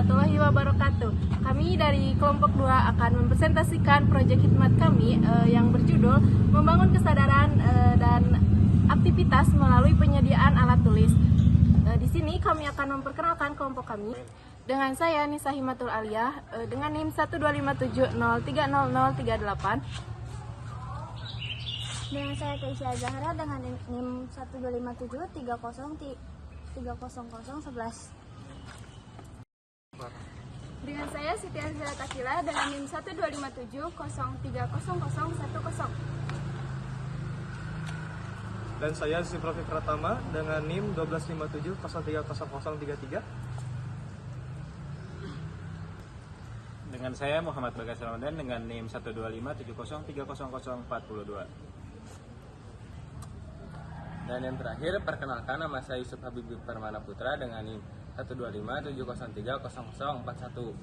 warahmatullahi wabarakatuh. Kami dari kelompok 2 akan mempresentasikan proyek khidmat kami yang berjudul Membangun Kesadaran dan Aktivitas Melalui Penyediaan Alat Tulis. Di sini kami akan memperkenalkan kelompok kami. Dengan saya Nisa Himatul Aliyah dengan NIM 12570300038. Dengan saya Keisha Zahra dengan NIM 12573030011. Dengan saya Siti Azhara Takila dengan NIM 12570300010. Dan saya Sifrofi Pratama dengan NIM 12570300033. Dengan saya Muhammad Bagas Ramadan dengan NIM 12570300042. Dan yang terakhir, perkenalkan nama saya Yusuf Habib Permana Putra dengan NIM 12570300041.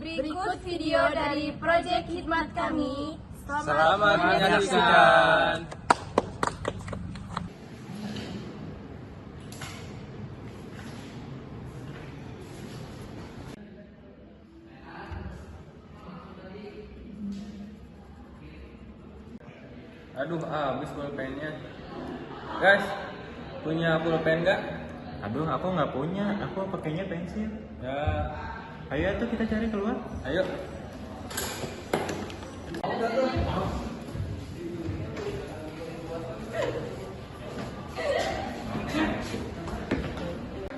Berikut video dari proyek khidmat kami. Selamat menyaksikan. Aduh, habis pulpennya. Guys, punya pulpen nggak? Aduh, aku nggak punya. Aku pakainya pensil. Ya, Ayo tuh kita cari keluar. ayo.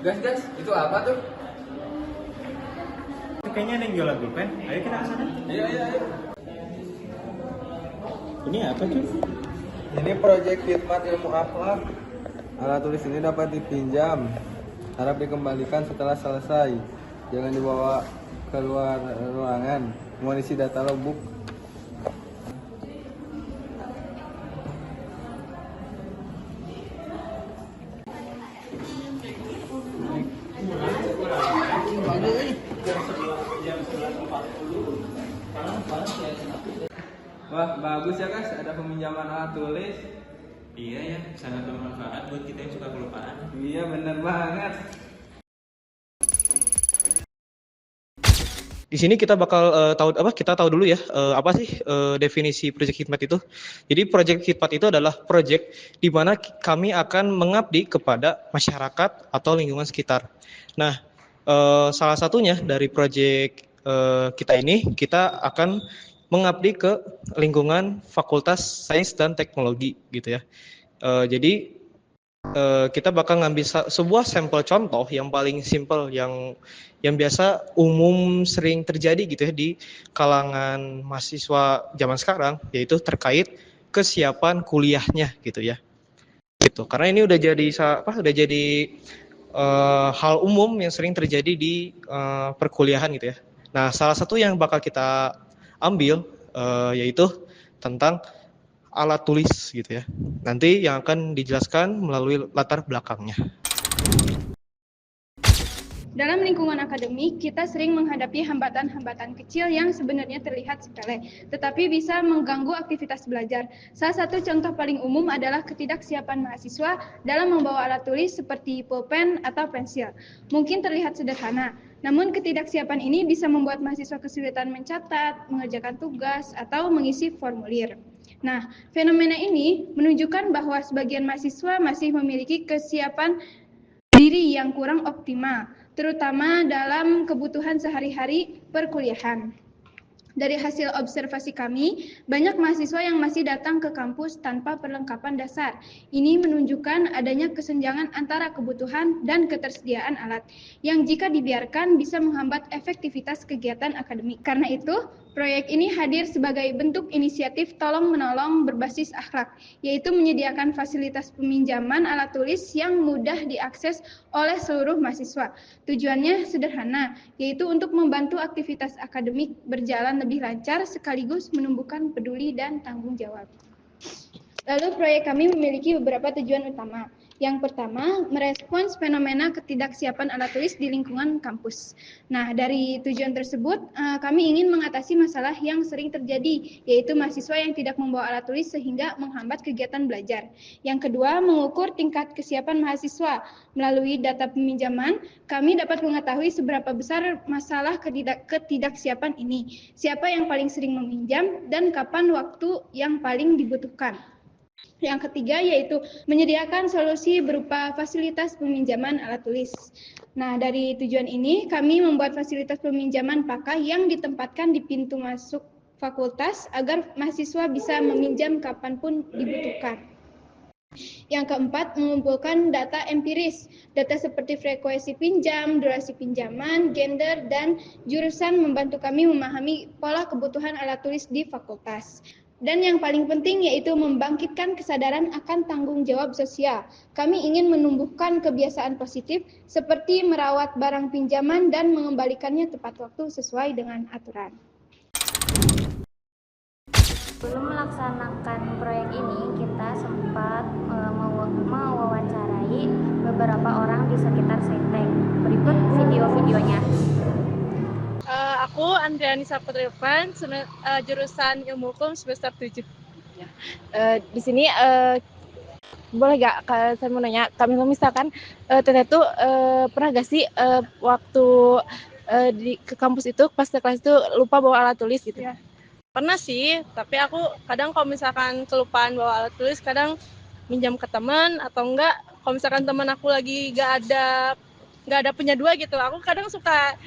Guys, itu apa tuh? Kayaknya ada yang jualan pulpen. Ayo kita ke sana. Ayo. Ini apa cuy? Ini proyek khidmat ilmu akhlak. Alat tulis ini dapat dipinjam, harap dikembalikan setelah selesai. Jangan dibawa keluar ruangan. Mohon isi data logbook. Wah, bagus ya guys, ada peminjaman alat tulis. Iya ya, sangat bermanfaat buat kita yang suka kelupaan. Iya, bener banget. Di sini kita bakal kita tahu dulu ya apa sih definisi proyek khidmat itu. Jadi proyek khidmat itu adalah proyek di mana kami akan mengabdi kepada masyarakat atau lingkungan sekitar. Nah, salah satunya dari proyek kita ini kita akan mengabdi ke lingkungan Fakultas Sains dan Teknologi gitu ya. Jadi kita bakal ngambil sebuah sampel contoh yang paling simpel yang biasa umum sering terjadi gitu ya di kalangan mahasiswa zaman sekarang, yaitu terkait kesiapan kuliahnya gitu ya. Gitu. Karena ini udah jadi hal umum yang sering terjadi di perkuliahan gitu ya. Nah, salah satu yang bakal kita ambil yaitu tentang alat tulis gitu ya. Nanti yang akan dijelaskan melalui latar belakangnya. Dalam lingkungan akademik, kita sering menghadapi hambatan-hambatan kecil yang sebenarnya terlihat sepele, tetapi bisa mengganggu aktivitas belajar. Salah satu contoh paling umum adalah ketidaksiapan mahasiswa dalam membawa alat tulis seperti pulpen atau pensil. Mungkin terlihat sederhana, namun ketidaksiapan ini bisa membuat mahasiswa kesulitan mencatat, mengerjakan tugas, atau mengisi formulir. Nah, fenomena ini menunjukkan bahwa sebagian mahasiswa masih memiliki kesiapan diri yang kurang optimal, terutama dalam kebutuhan sehari-hari perkuliahan. Dari hasil observasi kami, banyak mahasiswa yang masih datang ke kampus tanpa perlengkapan dasar. Ini menunjukkan adanya kesenjangan antara kebutuhan dan ketersediaan alat, yang jika dibiarkan bisa menghambat efektivitas kegiatan akademik. Karena itu, proyek ini hadir sebagai bentuk inisiatif tolong-menolong berbasis akhlak, yaitu menyediakan fasilitas peminjaman alat tulis yang mudah diakses oleh seluruh mahasiswa. Tujuannya sederhana, yaitu untuk membantu aktivitas akademik berjalan lebih lancar sekaligus menumbuhkan peduli dan tanggung jawab. Lalu proyek kami memiliki beberapa tujuan utama. Yang pertama, merespons fenomena ketidaksiapan alat tulis di lingkungan kampus. Nah, dari tujuan tersebut, kami ingin mengatasi masalah yang sering terjadi, yaitu mahasiswa yang tidak membawa alat tulis sehingga menghambat kegiatan belajar. Yang kedua, mengukur tingkat kesiapan mahasiswa. Melalui data peminjaman, kami dapat mengetahui seberapa besar masalah ketidaksiapan ini, siapa yang paling sering meminjam, dan kapan waktu yang paling dibutuhkan. Yang ketiga yaitu menyediakan solusi berupa fasilitas peminjaman alat tulis. Nah, dari tujuan ini kami membuat fasilitas peminjaman pakai yang ditempatkan di pintu masuk fakultas agar mahasiswa bisa meminjam kapanpun dibutuhkan. Yang keempat, mengumpulkan data empiris. Data seperti frekuensi pinjam, durasi pinjaman, gender, dan jurusan membantu kami memahami pola kebutuhan alat tulis di fakultas. Dan yang paling penting yaitu membangkitkan kesadaran akan tanggung jawab sosial. Kami ingin menumbuhkan kebiasaan positif seperti merawat barang pinjaman dan mengembalikannya tepat waktu sesuai dengan aturan. Sebelum melaksanakan proyek ini, kita sempat mewawancarai beberapa orang di sekitar Saintek. Berikut video-videonya. Aku Andriani Saputra, jurusan Ilmu Hukum semester 7. Di sini boleh gak saya mau nanya, kami misalkan Teteh tuh pernah gak sih waktu ke kampus itu pas ke kelas itu lupa bawa alat tulis gitu? Ya. Pernah sih, tapi aku kadang kalau misalkan kelupaan bawa alat tulis, kadang minjam ke teman atau enggak, kalau misalkan teman aku lagi gak ada punya dua gitu, aku kadang suka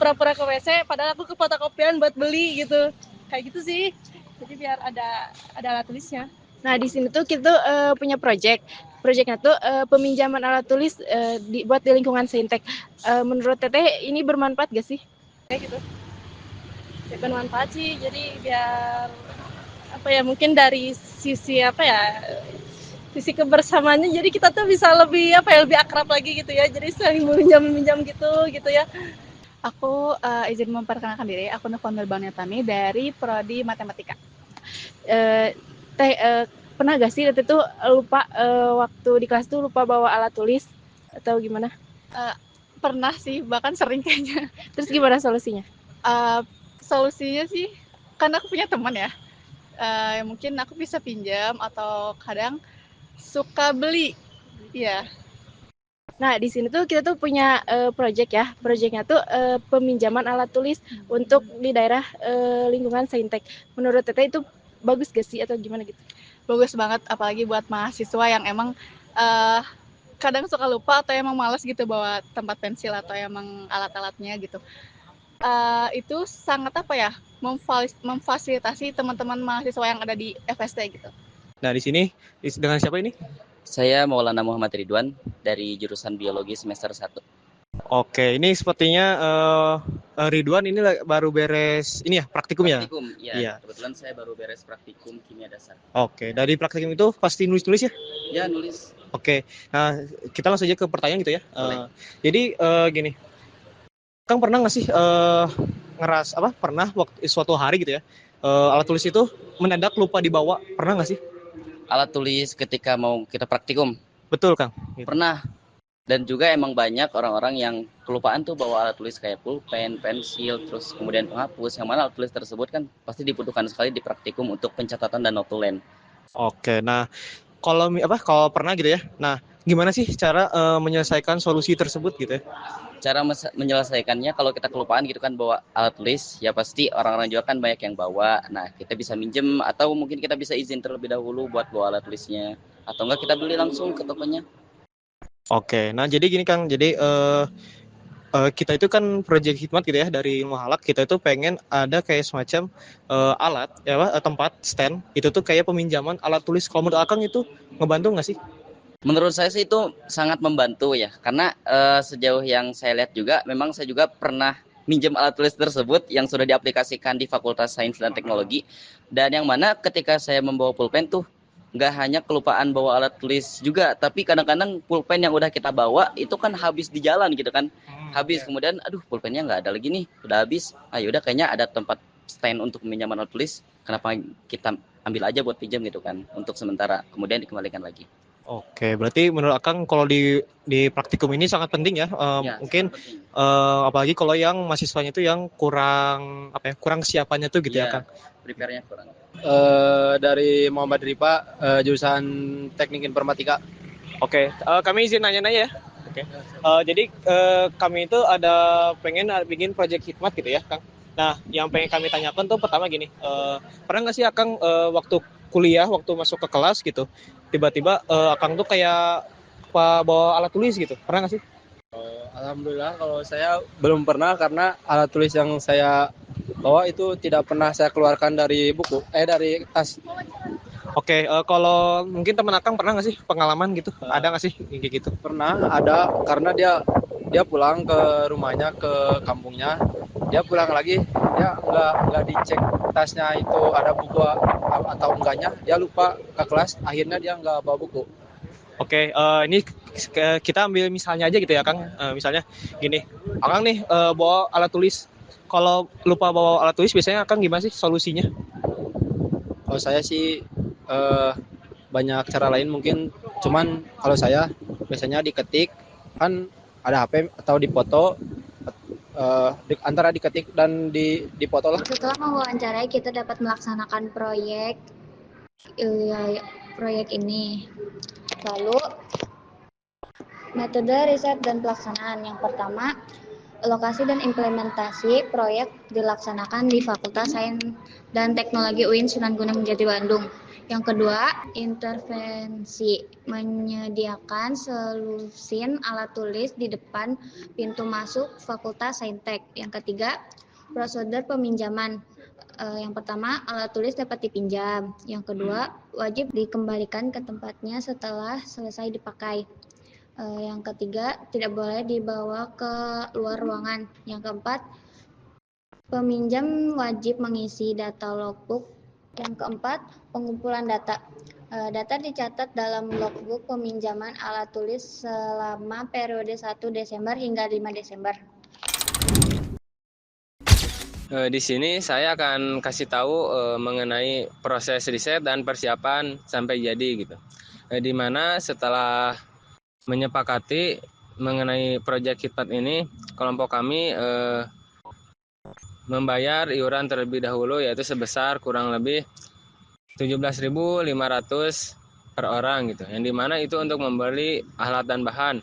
pura-pura ke WC, padahal aku ke fotokopian buat beli gitu, kayak gitu sih. Jadi biar ada alat tulisnya. Nah, di sini tuh kita punya proyeknya tuh peminjaman alat tulis buat di lingkungan Saintek. Menurut Teteh ini bermanfaat gak sih? Kayak gitu. Ya, bermanfaat sih, jadi biar apa ya, mungkin dari sisi sisi kebersamaannya, jadi kita tuh bisa lebih lebih akrab lagi gitu ya, jadi saling meminjam gitu ya. Aku izin memperkenalkan diri, aku Nufonder Banyatami dari Prodi Matematika. Pernah gak sih Teteh tuh lupa waktu di kelas tuh lupa bawa alat tulis atau gimana? Pernah sih, bahkan sering kayaknya. Terus gimana solusinya? Solusinya sih, karena aku punya teman ya, mungkin aku bisa pinjam atau kadang suka beli, ya. Nah, di sini tuh kita tuh punya proyeknya tuh peminjaman alat tulis untuk di daerah lingkungan Saintek. Menurut Teteh itu bagus gak sih atau gimana gitu? Bagus banget, apalagi buat mahasiswa yang emang kadang suka lupa atau emang malas gitu bawa tempat pensil atau emang alat-alatnya gitu. Itu sangat memfasilitasi teman-teman mahasiswa yang ada di FST gitu. Nah, di sini dengan siapa ini? Saya Maulana Muhammad Ridwan dari jurusan Biologi semester 1. Oke, ini sepertinya Ridwan ini baru beres ini ya praktikum ya? Praktikum, ya. Iya. Kebetulan saya baru beres praktikum kimia dasar. Oke, dari praktikum itu pasti nulis-nulis ya? Ya, nulis. Oke, nah kita langsung aja ke pertanyaan gitu ya. Boleh. Jadi gini, Kang pernah nggak sih pernah waktu suatu hari gitu ya, alat tulis itu mendadak lupa dibawa, pernah nggak sih? Alat tulis ketika mau kita praktikum. Betul, Kang. Gitu. Pernah. Dan juga emang banyak orang-orang yang kelupaan tuh bawa alat tulis kayak pulpen, pensil, terus kemudian penghapus. Yang mana alat tulis tersebut kan pasti dibutuhkan sekali di praktikum untuk pencatatan dan notulen. Oke, nah kalau pernah gitu ya, nah gimana sih cara menyelesaikan solusi tersebut gitu ya? Cara menyelesaikannya kalau kita kelupaan gitu kan bawa alat tulis, ya pasti orang-orang juga kan banyak yang bawa. Nah, kita bisa minjem atau mungkin kita bisa izin terlebih dahulu buat bawa alat tulisnya. Atau enggak kita beli langsung ke tokonya. Oke, nah jadi gini Kang, jadi kita itu kan proyek hikmat gitu ya dari Ilmu Halak, kita itu pengen ada kayak semacam alat tempat stand itu tuh kayak peminjaman alat tulis. Kalau menurut Akang itu ngebantu nggak sih? Menurut saya sih itu sangat membantu ya, karena sejauh yang saya lihat juga, memang saya juga pernah minjem alat tulis tersebut yang sudah diaplikasikan di Fakultas Sains dan Teknologi, dan yang mana ketika saya membawa pulpen tuh nggak hanya kelupaan bawa alat tulis juga, tapi kadang-kadang pulpen yang udah kita bawa itu kan habis di jalan gitu kan, habis kemudian aduh pulpennya nggak ada lagi nih, udah habis, yaudah kayaknya ada tempat stand untuk peminjaman alat tulis, kenapa kita ambil aja buat pinjam gitu kan, untuk sementara, kemudian dikembalikan lagi. Oke, berarti menurut Akang kalau di praktikum ini sangat penting ya. Ya, Mungkin sangat penting. apalagi kalau yang mahasiswanya itu yang kurang apa ya, kurang kesiapannya tuh gitu ya, Iya, Kang. prepare-nya kurang. Dari Muhammad Rifa, jurusan Teknik Informatika. Oke, kami izin nanya-nanya ya. Oke. Jadi kami itu ada pengen bikin proyek hikmat gitu ya, Kang. Nah, yang pengen kami tanyakan tuh pertama gini, pernah nggak sih Akang waktu kuliah, waktu masuk ke kelas gitu, tiba-tiba Akang tuh kayak bawa alat tulis gitu, pernah nggak sih? Alhamdulillah kalau saya belum pernah karena alat tulis yang saya bawa itu tidak pernah saya keluarkan dari dari tas. Oke, kalau mungkin teman Akang pernah nggak sih pengalaman gitu? Ada nggak sih kayak gitu? Pernah ada karena dia pulang ke rumahnya, ke kampungnya. Dia pulang lagi, dia nggak dicek tasnya itu ada buku atau enggaknya. Dia lupa ke kelas, akhirnya dia nggak bawa buku. Oke, ini kita ambil misalnya aja gitu ya, Kang. Misalnya gini, Akang nih bawa alat tulis. Kalau lupa bawa alat tulis, biasanya Akang gimana sih solusinya? Kalau saya sih banyak cara lain mungkin, cuman kalau saya biasanya diketik, kan ada HP atau difoto, antara diketik dan difoto lah. Setelah mewawancarai, kita dapat melaksanakan proyek ini. Lalu, metode riset dan pelaksanaan. Yang pertama, lokasi dan implementasi proyek dilaksanakan di Fakultas Sains dan Teknologi UIN Sunan Gunung Jati Bandung. Yang kedua, intervensi, menyediakan selusin alat tulis di depan pintu masuk Fakultas Saintek. Yang ketiga, prosedur peminjaman. Yang pertama, alat tulis dapat dipinjam. Yang kedua, wajib dikembalikan ke tempatnya setelah selesai dipakai. Yang ketiga, tidak boleh dibawa ke luar ruangan. Yang keempat, peminjam wajib mengisi data logbook. Yang keempat, pengumpulan data. Data dicatat dalam logbook peminjaman alat tulis selama periode 1 Desember hingga 5 Desember. Di sini saya akan kasih tahu mengenai proses riset dan persiapan sampai jadi gitu. Di mana setelah menyepakati mengenai proyek hikmat ini, kelompok kami membayar iuran terlebih dahulu yaitu sebesar kurang lebih 17.500 per orang gitu. Yang dimana itu untuk membeli alat dan bahan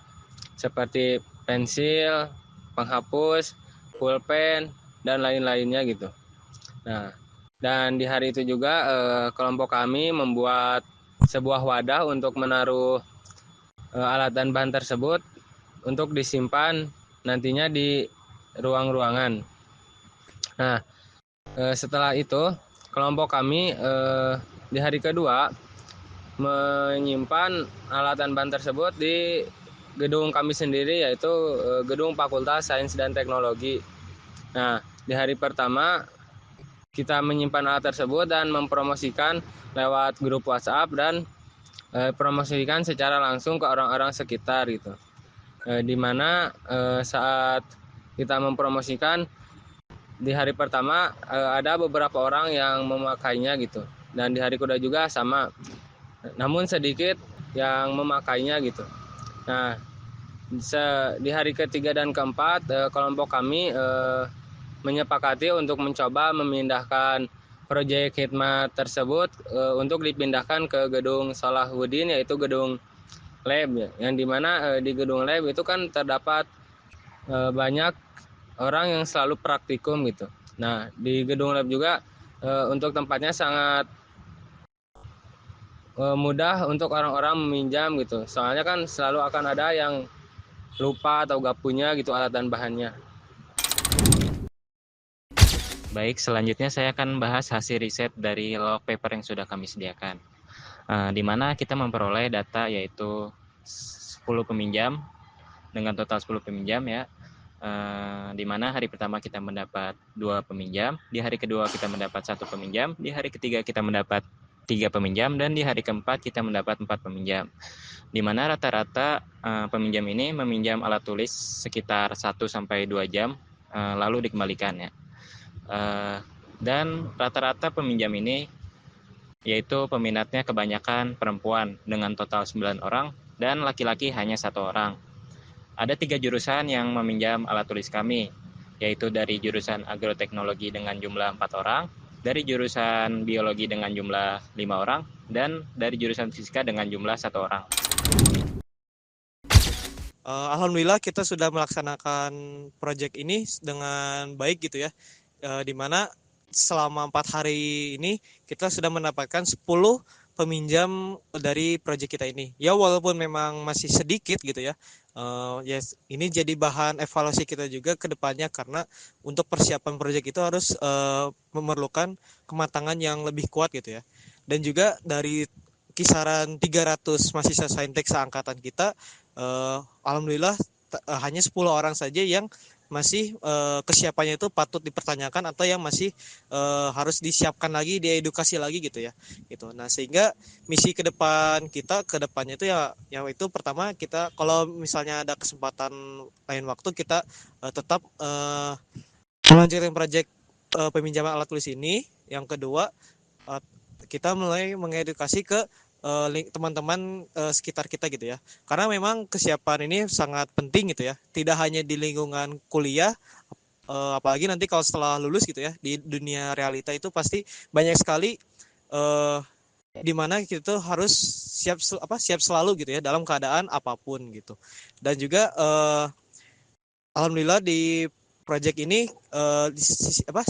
seperti pensil, penghapus, pulpen, dan lain-lainnya gitu. Nah, dan di hari itu juga kelompok kami membuat sebuah wadah untuk menaruh alat dan bahan tersebut untuk disimpan nantinya di ruang-ruangan. Nah, setelah itu kelompok kami di hari kedua menyimpan alat dan bahan tersebut di gedung kami sendiri, yaitu gedung Fakultas Sains dan Teknologi. Nah, di hari pertama kita menyimpan alat tersebut dan mempromosikan lewat grup WhatsApp dan promosikan secara langsung ke orang-orang sekitar gitu. Di mana saat kita mempromosikan di hari pertama ada beberapa orang yang memakainya gitu, dan di hari kedua juga sama, namun sedikit yang memakainya gitu. Nah, di hari ketiga dan keempat kelompok kami menyepakati untuk mencoba memindahkan proyek hikmat tersebut untuk dipindahkan ke gedung Salahuddin, yaitu gedung lab ya, yang dimana di gedung lab itu kan terdapat banyak orang yang selalu praktikum gitu. Nah, di gedung lab juga untuk tempatnya sangat mudah untuk orang-orang meminjam gitu. Soalnya kan selalu akan ada yang lupa atau gak punya gitu alat dan bahannya. Baik, selanjutnya saya akan bahas hasil riset dari log paper yang sudah kami sediakan. Di mana kita memperoleh data yaitu 10 peminjam dengan total 10 peminjam ya. Di mana hari pertama kita mendapat 2 peminjam, di hari kedua kita mendapat 1 peminjam, di hari ketiga kita mendapat 3 peminjam, dan di hari keempat kita mendapat 4 peminjam. Di mana rata-rata peminjam ini meminjam alat tulis sekitar 1-2 jam lalu dikembalikan ya. Dan rata-rata peminjam ini yaitu peminatnya kebanyakan perempuan dengan total 9 orang dan laki-laki hanya 1 orang. Ada 3 jurusan yang meminjam alat tulis kami, yaitu dari jurusan agroteknologi dengan jumlah 4 orang, dari jurusan biologi dengan jumlah 5 orang, dan dari jurusan fisika dengan jumlah 1 orang. Alhamdulillah kita sudah melaksanakan proyek ini dengan baik gitu ya, di mana selama 4 hari ini kita sudah mendapatkan 10 peminjam dari proyek kita ini. Ya walaupun memang masih sedikit gitu ya, yes, ini jadi bahan evaluasi kita juga ke depannya karena untuk persiapan proyek itu harus memerlukan kematangan yang lebih kuat gitu ya. Dan juga dari kisaran 300 mahasiswa saintek seangkatan kita, alhamdulillah hanya 10 orang saja yang masih kesiapannya itu patut dipertanyakan atau yang masih harus disiapkan lagi, diedukasi lagi gitu ya. Gitu. Nah, sehingga misi ke depan kita ke depannya itu ya yang itu pertama kita kalau misalnya ada kesempatan lain waktu kita tetap melanjutkan proyek peminjaman alat tulis ini. Yang kedua, kita mulai mengedukasi ke teman-teman sekitar kita gitu ya. Karena memang kesiapan ini sangat penting gitu ya. Tidak hanya di lingkungan kuliah, apalagi nanti kalau setelah lulus gitu ya, di dunia realita itu pasti banyak sekali di mana kita harus siap selalu gitu ya dalam keadaan apapun gitu. Dan juga alhamdulillah di proyek ini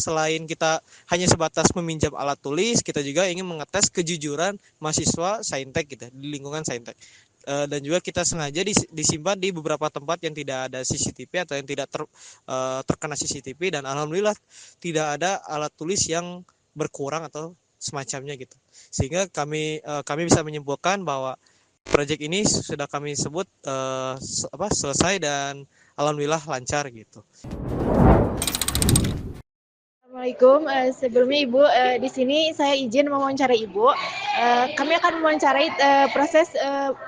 selain kita hanya sebatas meminjam alat tulis, kita juga ingin mengetes kejujuran mahasiswa saintek gitu di lingkungan saintek. Dan juga kita sengaja disimpan di beberapa tempat yang tidak ada CCTV atau yang tidak terkena CCTV, dan alhamdulillah tidak ada alat tulis yang berkurang atau semacamnya gitu. Sehingga kami bisa menyimpulkan bahwa proyek ini sudah kami sebut selesai dan alhamdulillah lancar gitu. Assalamualaikum, sebelumnya Ibu, di sini saya izin mewawancarai Ibu. Kami akan mewawancarai proses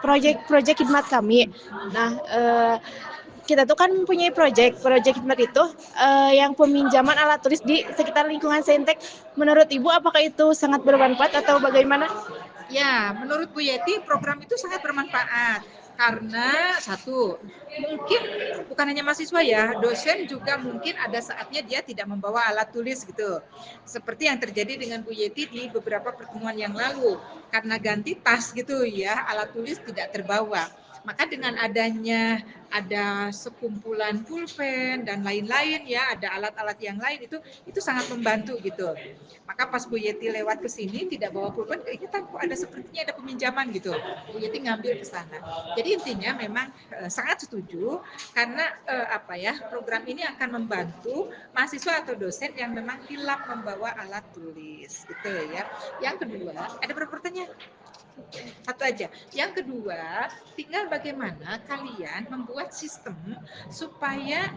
proyek khidmat kami. Nah, kita tuh kan mempunyai proyek khidmat itu yang peminjaman alat tulis di sekitar lingkungan saintek. Menurut Ibu, apakah itu sangat bermanfaat atau bagaimana? Ya, menurut Bu Yeti program itu sangat bermanfaat karena satu, mungkin bukan hanya mahasiswa ya, dosen juga mungkin ada saatnya dia tidak membawa alat tulis gitu. Seperti yang terjadi dengan Bu Yeti di beberapa pertemuan yang lalu, karena ganti tas gitu ya, alat tulis tidak terbawa. Maka dengan adanya ada sekumpulan pulpen dan lain-lain ya, ada alat-alat yang lain itu sangat membantu gitu. Maka pas Bu Yeti lewat ke sini tidak bawa pulpen, kita kok ada sepertinya ada peminjaman gitu. Bu Yeti ngambil ke sana. Jadi intinya memang sangat setuju karena program ini akan membantu mahasiswa atau dosen yang memang hilap membawa alat tulis gitu ya. Yang kedua, ada berapa pertanyaan? Satu aja. Yang kedua, tinggal bagaimana kalian membuat sistem supaya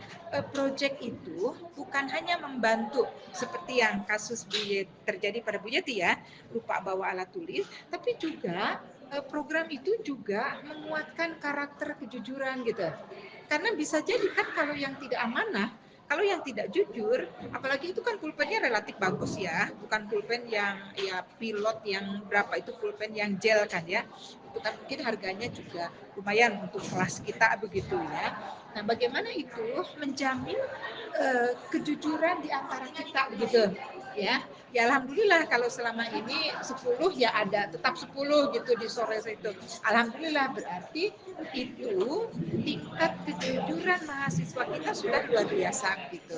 proyek itu bukan hanya membantu seperti yang kasus terjadi pada Bu Yeti ya, lupa bawa alat tulis, tapi juga program itu juga menguatkan karakter kejujuran gitu. Karena bisa jadi kan kalau yang tidak amanah, kalau yang tidak jujur, apalagi itu kan pulpennya relatif bagus ya, bukan pulpen yang ya pilot yang berapa itu pulpen yang gel kan ya, itu kan mungkin harganya juga lumayan untuk kelas kita begitu ya. Nah bagaimana itu menjamin kejujuran di antara kita begitu ya. Ya alhamdulillah kalau selama ini 10 ya ada tetap 10 gitu di sore itu. Alhamdulillah berarti itu tingkat kejujuran mahasiswa kita sudah luar biasa gitu.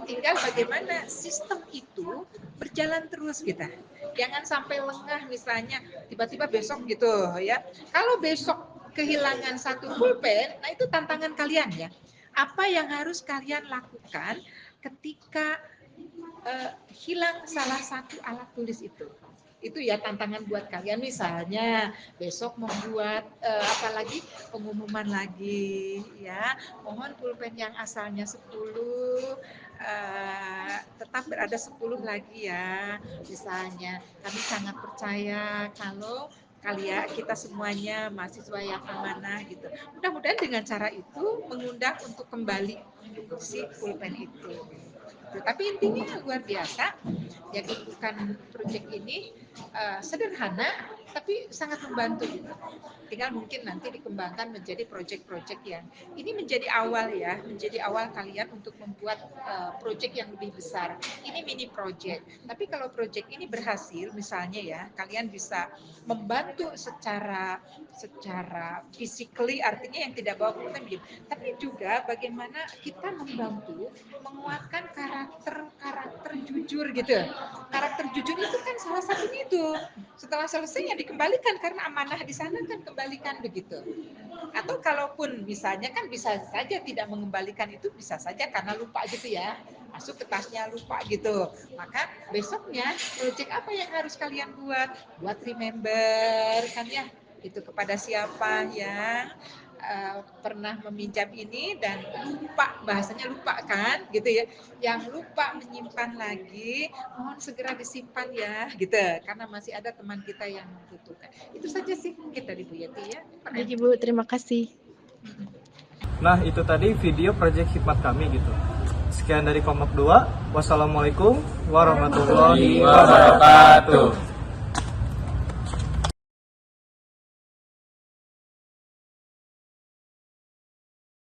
Tinggal bagaimana sistem itu berjalan terus kita. Jangan sampai lengah misalnya tiba-tiba besok gitu ya. Kalau besok kehilangan satu pulpen, nah itu tantangan kalian ya. Apa yang harus kalian lakukan ketika hilang salah satu alat tulis itu ya tantangan buat kalian. Misalnya besok membuat apalagi pengumuman lagi ya, mohon pulpen yang asalnya 10 tetap berada 10 lagi ya. Misalnya kami sangat percaya kalau kalian kita semuanya mahasiswa yang amanah gitu. Mudah-mudahan dengan cara itu mengundang untuk kembali si pulpen itu. gitu. Tapi intinya luar biasa. Jadi bukan proyek ini sederhana, tapi sangat membantu gitu. Tinggal mungkin nanti dikembangkan menjadi proyek-proyek yang ini menjadi awal ya, menjadi awal kalian untuk membuat proyek yang lebih besar. Ini mini proyek. Tapi kalau proyek ini berhasil, misalnya ya, kalian bisa membantu secara physically, artinya yang tidak bawa problem, tapi juga bagaimana kita membantu menguatkan karakter jujur gitu. Karakter jujur itu kan salah satunya itu. Setelah selesai ya dikembalikan karena amanah di sana kan kembalikan begitu. Atau kalaupun misalnya kan bisa saja tidak mengembalikan itu, bisa saja karena lupa gitu ya. Masuk ke tasnya lupa gitu. Maka besoknya proyek apa yang harus kalian buat? Buat remember kan ya. Itu kepada siapa yang pernah meminjam ini dan lupa, bahasanya lupa kan gitu ya, yang lupa menyimpan lagi, mohon segera disimpan ya gitu, karena masih ada teman kita yang membutuhkan. Itu saja sih mungkin dari Bu Yeti ya. Baik Ibu, terima kasih. Nah, itu tadi video proyek khidmat kami gitu. Sekian dari Kompak 2. Wassalamualaikum warahmatullahi wabarakatuh.